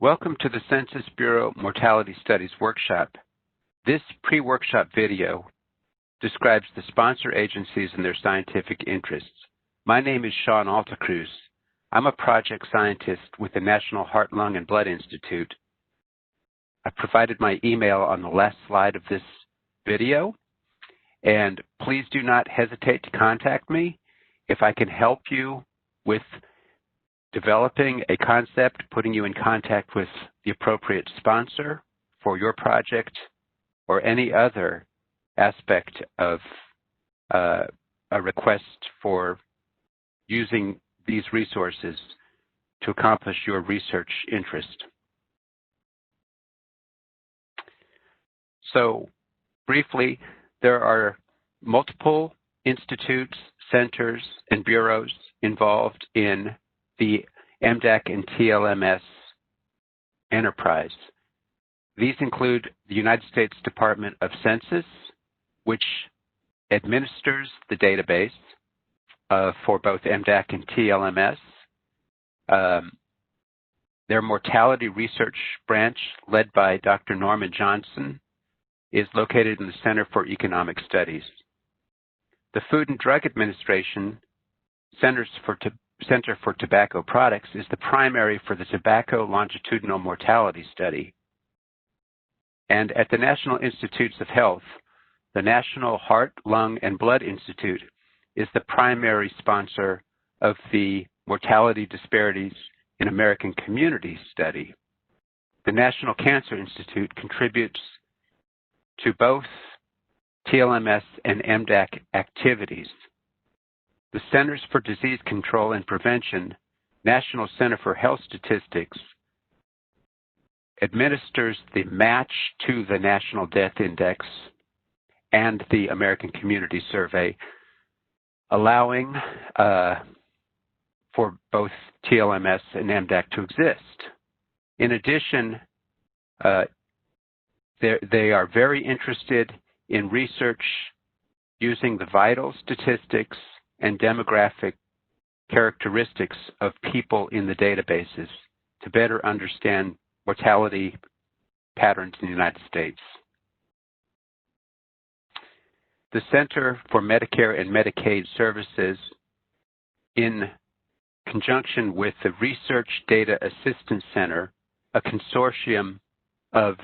Welcome to the Census Bureau Mortality Studies workshop. This pre-workshop video describes the sponsor agencies and their scientific interests. My name is Sean Altacruz. I'm a project scientist with the National Heart, Lung, and Blood Institute. I provided my email on the last slide of this video, and please do not hesitate to contact me if I can help you with developing a concept, putting you in contact with the appropriate sponsor for your project, or any other aspect of a request for using these resources to accomplish your research interest. So briefly, there are multiple institutes, centers, and bureaus involved in the MDAC and TLMS enterprise. These include the United States Department of Census, which administers the database for both MDAC and TLMS. Their mortality research branch, led by Dr. Norman Johnson, is located in the Center for Economic Studies. The Food and Drug Administration Center for Tobacco Products is the primary for the Tobacco Longitudinal Mortality Study. And at the National Institutes of Health, the National Heart, Lung, and Blood Institute is the primary sponsor of the Mortality Disparities in American Communities study. The National Cancer Institute contributes to both TLMS and MDAC activities. The Centers for Disease Control and Prevention, National Center for Health Statistics, administers the match to the National Death Index and the American Community Survey, allowing for both TLMS and MDAC to exist. In addition, they are very interested in research using the vital statistics and demographic characteristics of people in the databases to better understand mortality patterns in the United States. The Center for Medicare and Medicaid Services, in conjunction with the Research Data Assistance Center, a consortium of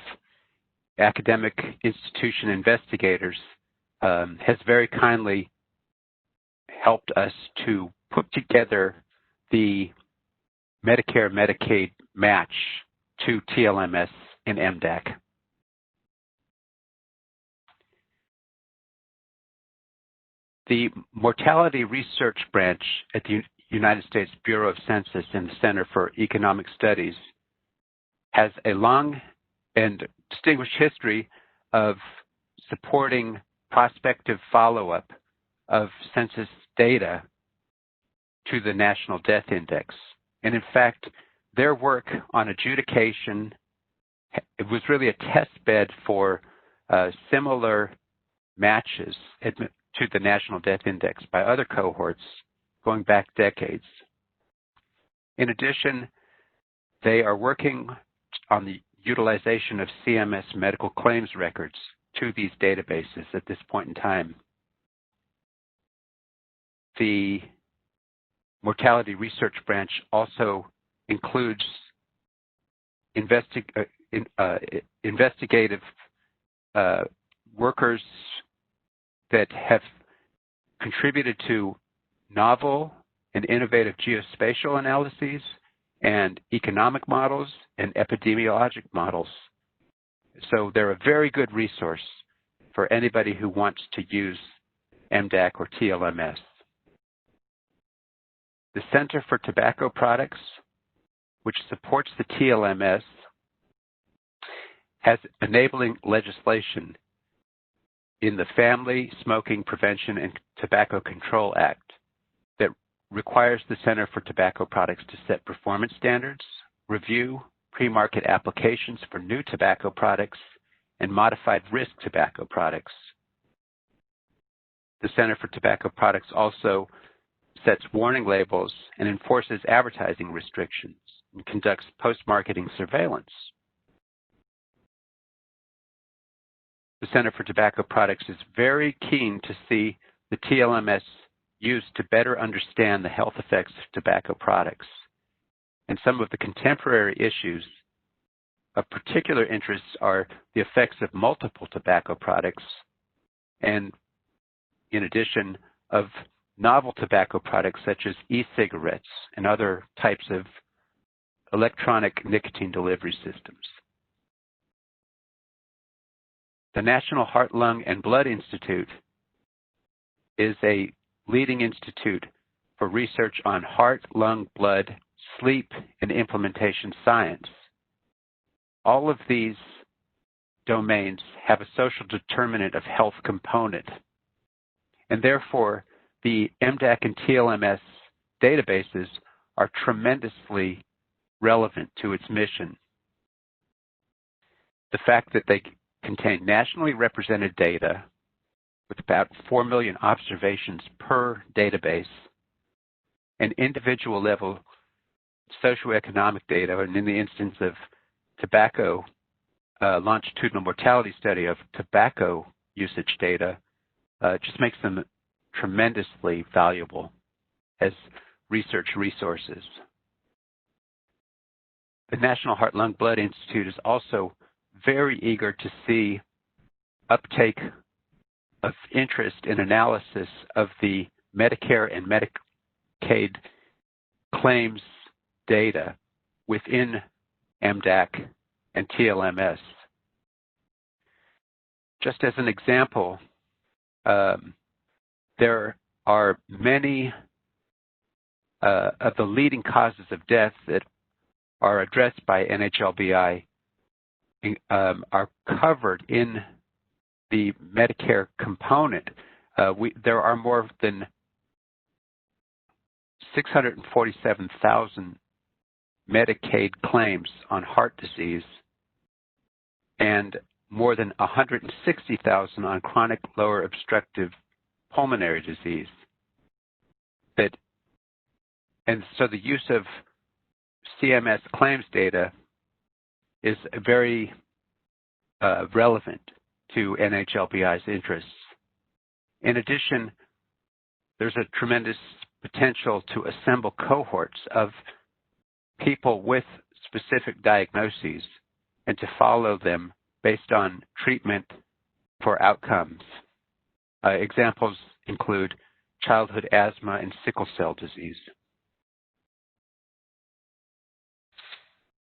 academic institution investigators, has very kindly helped us to put together the Medicare-Medicaid match to TLMS and MDAC. The Mortality Research Branch at the United States Bureau of Census and the Center for Economic Studies has a long and distinguished history of supporting prospective follow-up of census data to the National Death Index. And in fact, their work on adjudication, it was really a test bed for similar matches to the National Death Index by other cohorts going back decades. In addition, they are working on the utilization of CMS medical claims records to these databases at this point in time. The Mortality Research Branch also includes investigative workers that have contributed to novel and innovative geospatial analyses and economic models and epidemiologic models. So they're a very good resource for anybody who wants to use MDAC or TLMS. The Center for Tobacco Products, which supports the TLMS, has enabling legislation in the Family Smoking Prevention and Tobacco Control Act that requires the Center for Tobacco Products to set performance standards, review pre-market applications for new tobacco products, and modified risk tobacco products. The Center for Tobacco Products also sets warning labels and enforces advertising restrictions and conducts post-marketing surveillance. The Center for Tobacco Products is very keen to see the TLMS used to better understand the health effects of tobacco products. And some of the contemporary issues of particular interest are the effects of multiple tobacco products, and in addition of novel tobacco products such as e-cigarettes and other types of electronic nicotine delivery systems. The National Heart, Lung, and Blood Institute is a leading institute for research on heart, lung, blood, sleep, and implementation science. All of these domains have a social determinant of health component, and therefore the MDAC and TLMS databases are tremendously relevant to its mission. The fact that they contain nationally represented data with about 4 million observations per database and individual level socioeconomic data, and in the instance of tobacco, longitudinal mortality study of tobacco usage data, just makes them tremendously valuable as research resources. The National Heart, Lung, Blood Institute is also very eager to see uptake of interest in analysis of the Medicare and Medicaid claims data within MDAC and TLMS. Just as an example, there are many of the leading causes of death that are addressed by NHLBI are covered in the Medicare component. There are more than 647,000 Medicaid claims on heart disease and more than 160,000 on chronic lower obstructive pulmonary disease. And so the use of CMS claims data is very relevant to NHLBI's interests. In addition, there's a tremendous potential to assemble cohorts of people with specific diagnoses and to follow them based on treatment for outcomes. Examples include childhood asthma and sickle cell disease.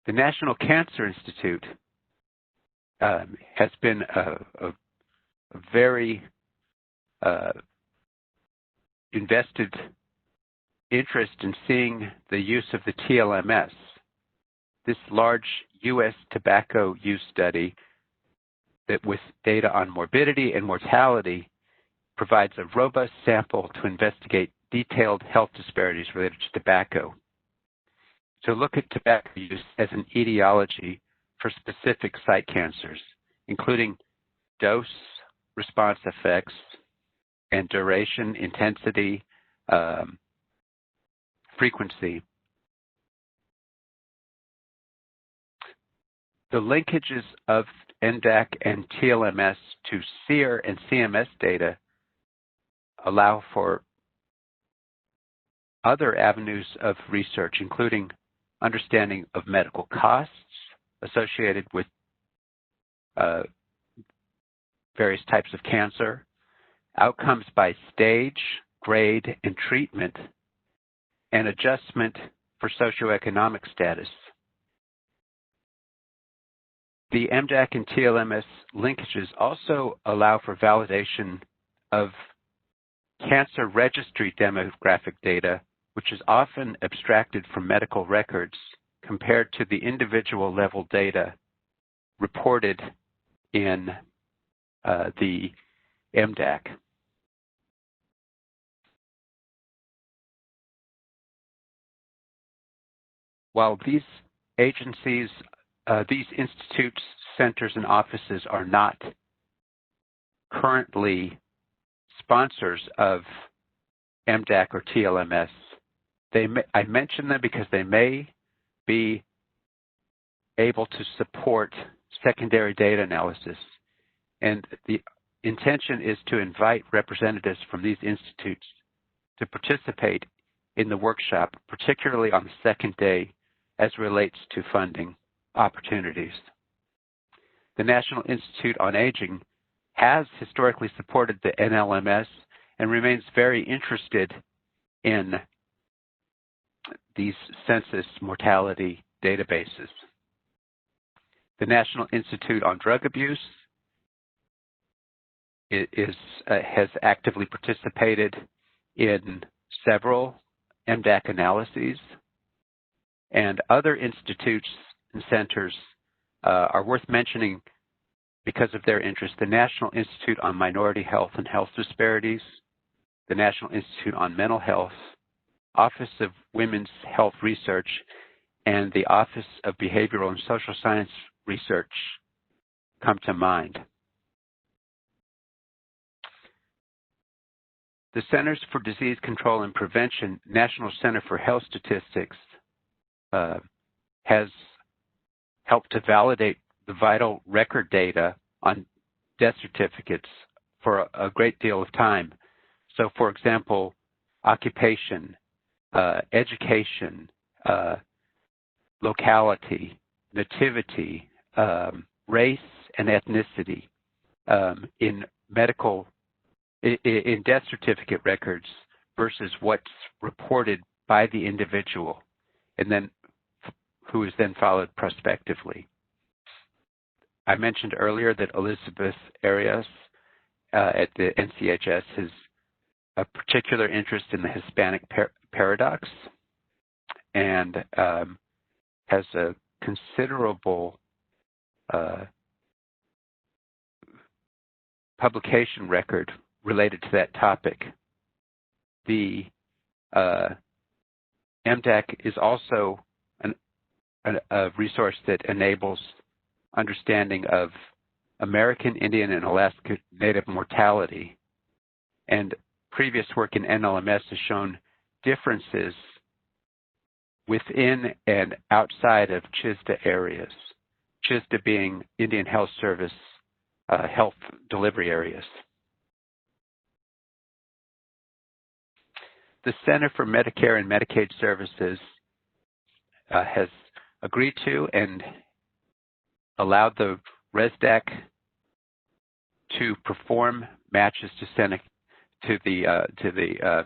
The National Cancer Institute has been a very invested interest in seeing the use of the TLMS. This large U.S. tobacco use study that with data on morbidity and mortality provides a robust sample to investigate detailed health disparities related to tobacco. To look at tobacco use as an etiology for specific site cancers, including dose, response effects, and duration, intensity, frequency. The linkages of MDAC and TLMS to SEER and CMS data allow for other avenues of research, including understanding of medical costs associated with various types of cancer, outcomes by stage, grade, and treatment, and adjustment for socioeconomic status. The MDAC and TLMS linkages also allow for validation of cancer registry demographic data, which is often abstracted from medical records compared to the individual level data reported in the MDAC. While these agencies, these institutes, centers, and offices are not currently sponsors of MDAC or TLMS, I mention them because they may be able to support secondary data analysis. And the intention is to invite representatives from these institutes to participate in the workshop, particularly on the second day as relates to funding opportunities. The National Institute on Aging has historically supported the NLMS and remains very interested in these census mortality databases. The National Institute on Drug Abuse has actively participated in several MDAC analyses, and other institutes and centers are worth mentioning because of their interest. The National Institute on Minority Health and Health Disparities, the National Institute on Mental Health, Office of Women's Health Research, and the Office of Behavioral and Social Science Research come to mind. The Centers for Disease Control and Prevention, National Center for Health Statistics, has helped to validate the vital record data on death certificates for a great deal of time. So, for example, occupation, education, locality, nativity, race, and ethnicity in death certificate records versus what's reported by the individual, and then who is then followed prospectively. I mentioned earlier that Elizabeth Arias at the NCHS has a particular interest in the Hispanic paradox and has a considerable publication record related to that topic. The MDAC is also a resource that enables understanding of American Indian and Alaska Native mortality, and previous work in NLMS has shown differences within and outside of CHSDA areas, CHSDA being Indian Health Service health delivery areas. The Center for Medicare and Medicaid Services has agreed to and allowed the ResDAC to perform matches to the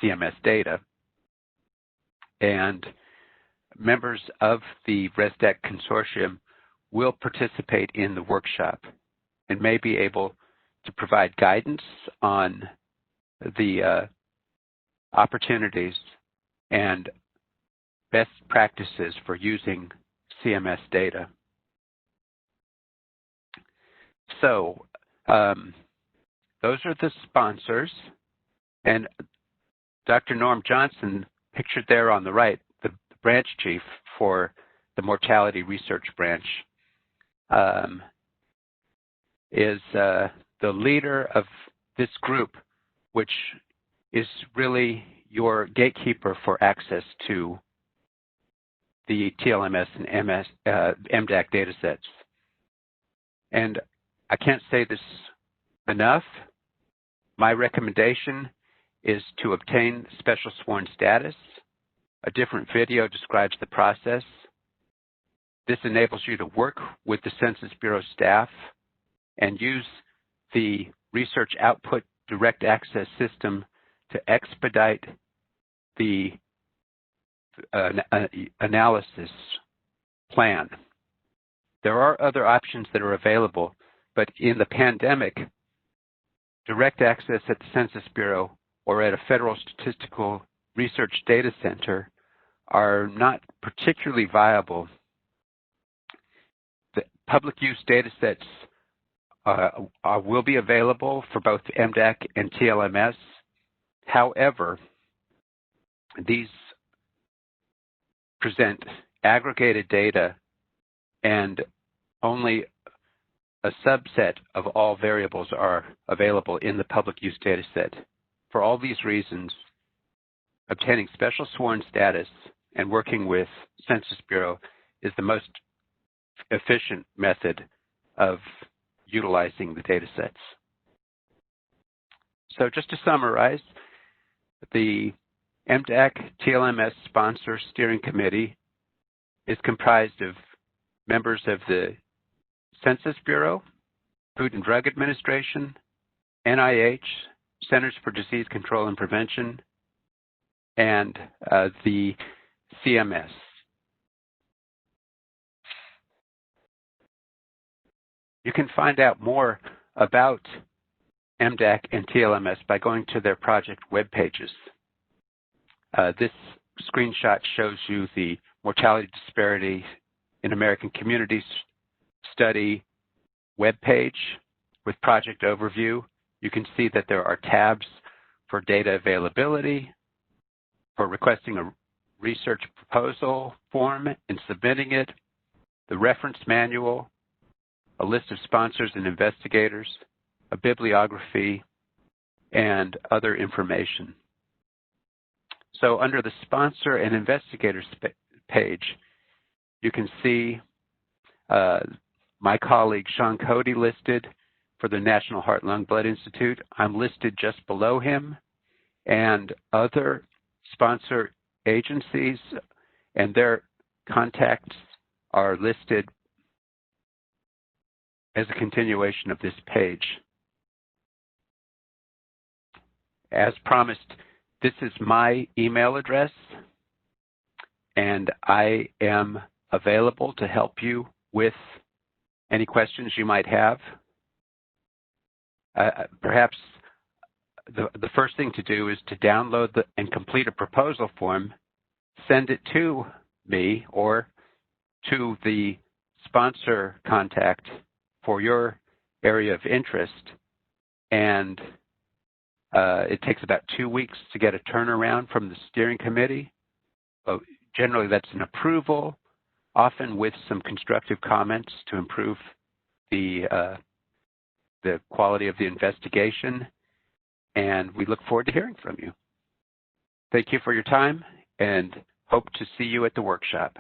CMS data, and members of the ResDAC consortium will participate in the workshop and may be able to provide guidance on the opportunities and best practices for using CMS data. So those are the sponsors, and Dr. Norm Johnson, pictured there on the right, the branch chief for the Mortality Research Branch, is the leader of this group, which is really your gatekeeper for access to the TLMS and MDAC data sets. And I can't say this enough. My recommendation is to obtain special sworn status. A different video describes the process. This enables you to work with the Census Bureau staff and use the research output direct access system to expedite the analysis plan. There are other options that are available, but in the pandemic, direct access at the Census Bureau or at a federal statistical research data center are not particularly viable. The public use data sets will be available for both MDAC and TLMS. However, these present aggregated data and only a subset of all variables are available in the public use data set. For all these reasons, obtaining special sworn status and working with Census Bureau is the most efficient method of utilizing the data sets. So just to summarize, the MDAC TLMS Sponsor Steering Committee is comprised of members of the Census Bureau, Food and Drug Administration, NIH, Centers for Disease Control and Prevention, and the CMS. You can find out more about MDAC and TLMS by going to their project web pages. This screenshot shows you the Mortality Disparity in American Communities study webpage with project overview. You can see that there are tabs for data availability, for requesting a research proposal form and submitting it, the reference manual, a list of sponsors and investigators, a bibliography, and other information. So under the sponsor and investigators page, you can see my colleague Sean Cody listed for the National Heart Lung Blood Institute. I'm listed just below him, and other sponsor agencies and their contacts are listed as a continuation of this page. As promised, this is my email address, and I am available to help you with any questions you might have. Perhaps the first thing to do is to download and complete a proposal form, send it to me or to the sponsor contact for your area of interest, and it takes about 2 weeks to get a turnaround from the steering committee. Generally, that's an approval, often with some constructive comments to improve the quality of the investigation, and we look forward to hearing from you. Thank you for your time, and hope to see you at the workshop.